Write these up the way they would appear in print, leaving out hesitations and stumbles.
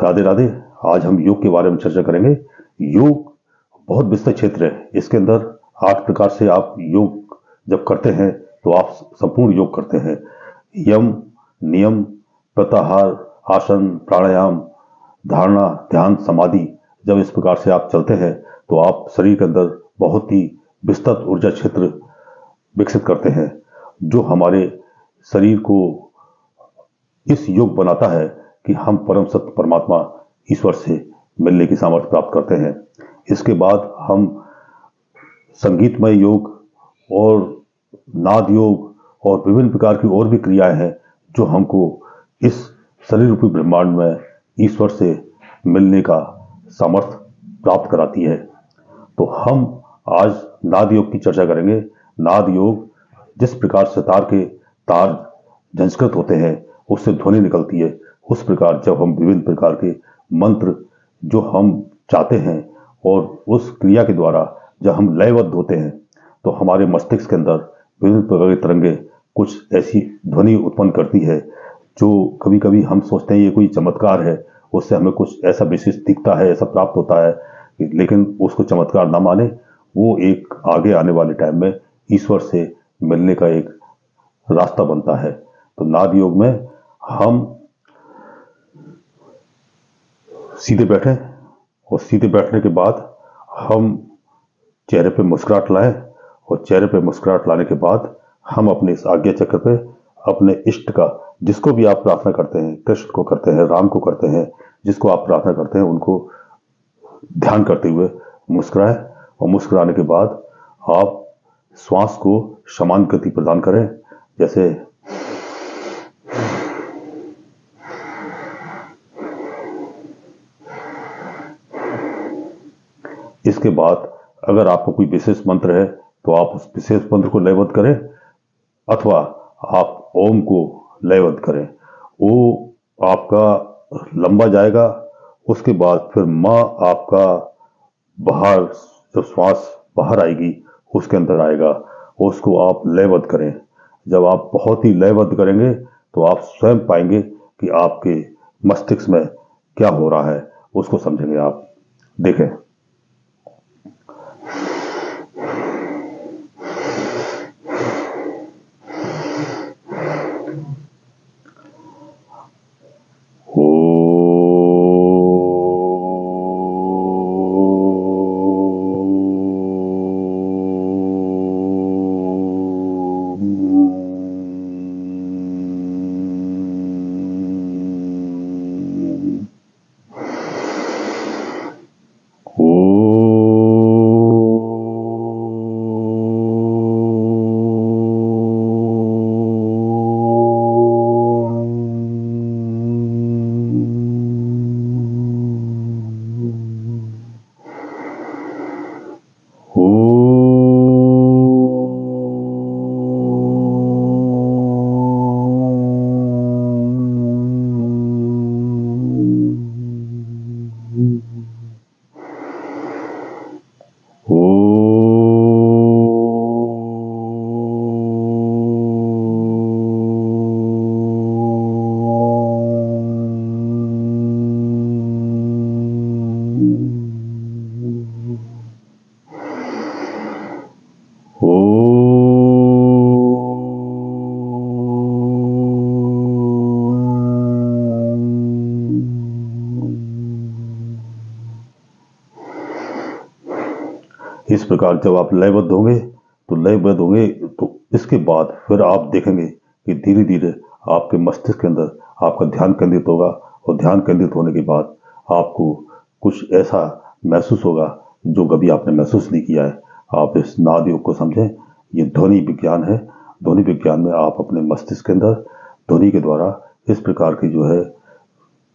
राधे राधे। आज हम योग के बारे में चर्चा करेंगे। योग बहुत विस्तृत क्षेत्र है। इसके अंदर 8 प्रकार से आप योग जब करते हैं तो आप संपूर्ण योग करते हैं। यम, नियम, प्रत्याहार, आसन, प्राणायाम, धारणा, ध्यान, समाधि, जब इस प्रकार से आप चलते हैं तो आप शरीर के अंदर बहुत ही विस्तृत ऊर्जा क्षेत्र विकसित करते हैं, जो हमारे शरीर को इस योग बनाता है कि हम परम सत्य परमात्मा ईश्वर से मिलने की सामर्थ्य प्राप्त करते हैं। इसके बाद हम संगीतमय योग और नाद योग और विभिन्न प्रकार की और भी क्रियाएं हैं जो हमको इस शरीर रूपी ब्रह्मांड में ईश्वर से मिलने का सामर्थ्य प्राप्त कराती है। तो हम आज नाद योग की चर्चा करेंगे। नाद योग जिस प्रकार सितार के तार झंझकृत होते हैं, उससे ध्वनि निकलती है, उस प्रकार जब हम विभिन्न प्रकार के मंत्र जो हम चाहते हैं और उस क्रिया के द्वारा जब हम लयबद्ध होते हैं तो हमारे मस्तिष्क के अंदर विभिन्न प्रकार की तरंगें कुछ ऐसी ध्वनि उत्पन्न करती है जो कभी कभी हम सोचते हैं ये कोई चमत्कार है, उससे हमें कुछ ऐसा विशेष दिखता है, ऐसा प्राप्त होता है, लेकिन उसको चमत्कार ना माने। वो एक आगे आने वाले टाइम में ईश्वर से मिलने का एक रास्ता बनता है। तो नाद योग में हम सीधे बैठे और सीधे बैठने के बाद हम चेहरे पे मुस्कुराहट लाएं और चेहरे पे मुस्कुराहट लाने के बाद हम अपने इस आज्ञा चक्र पे अपने इष्ट का, जिसको भी आप प्रार्थना करते हैं, कृष्ण को करते हैं, राम को करते हैं, जिसको आप प्रार्थना करते हैं उनको ध्यान करते हुए मुस्कुराएं और मुस्कुराने के बाद आप श्वास को समान गति प्रदान करें। जैसे इसके बाद अगर आपको कोई विशेष मंत्र है तो आप उस विशेष मंत्र को लयबद्ध करें अथवा आप ओम को लयबद्ध करें। वो आपका लंबा जाएगा, उसके बाद फिर माँ आपका बाहर, जब श्वास बाहर आएगी उसके अंदर आएगा, उसको आप लयबद्ध करें। जब आप बहुत ही लयबद्ध करेंगे तो आप स्वयं पाएंगे कि आपके मस्तिष्क में क्या हो रहा है, उसको समझेंगे आप। देखें, इस प्रकार जब आप लयबद्ध होंगे तो इसके बाद फिर आप देखेंगे कि धीरे धीरे आपके मस्तिष्क के अंदर आपका ध्यान केंद्रित होगा और ध्यान केंद्रित होने के बाद आपको कुछ ऐसा महसूस होगा जो कभी आपने महसूस नहीं किया है। आप इस नाद योग को समझें, ये ध्वनि विज्ञान है। ध्वनि विज्ञान में आप अपने मस्तिष्क के अंदर ध्वनि के द्वारा इस प्रकार की जो है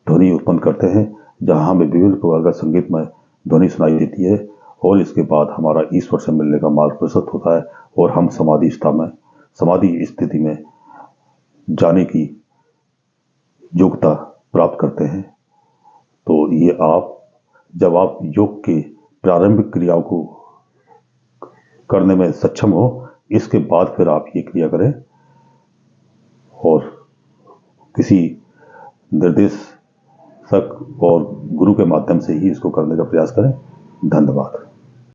ध्वनि उत्पन्न करते हैं जहाँ हमें विभिन्न प्रकार का संगीतमय ध्वनि सुनाई देती है और इसके बाद हमारा ईश्वर से मिलने का मार्ग प्रशस्त होता है और हम समाधि स्थिति में जाने की योग्यता प्राप्त करते हैं। तो ये जब आप योग के प्रारंभिक क्रियाओं को करने में सक्षम हो, इसके बाद फिर आप ये क्रिया करें और किसी निर्देश चिकित्सक और गुरु के माध्यम से ही इसको करने का प्रयास करें। धन्यवाद।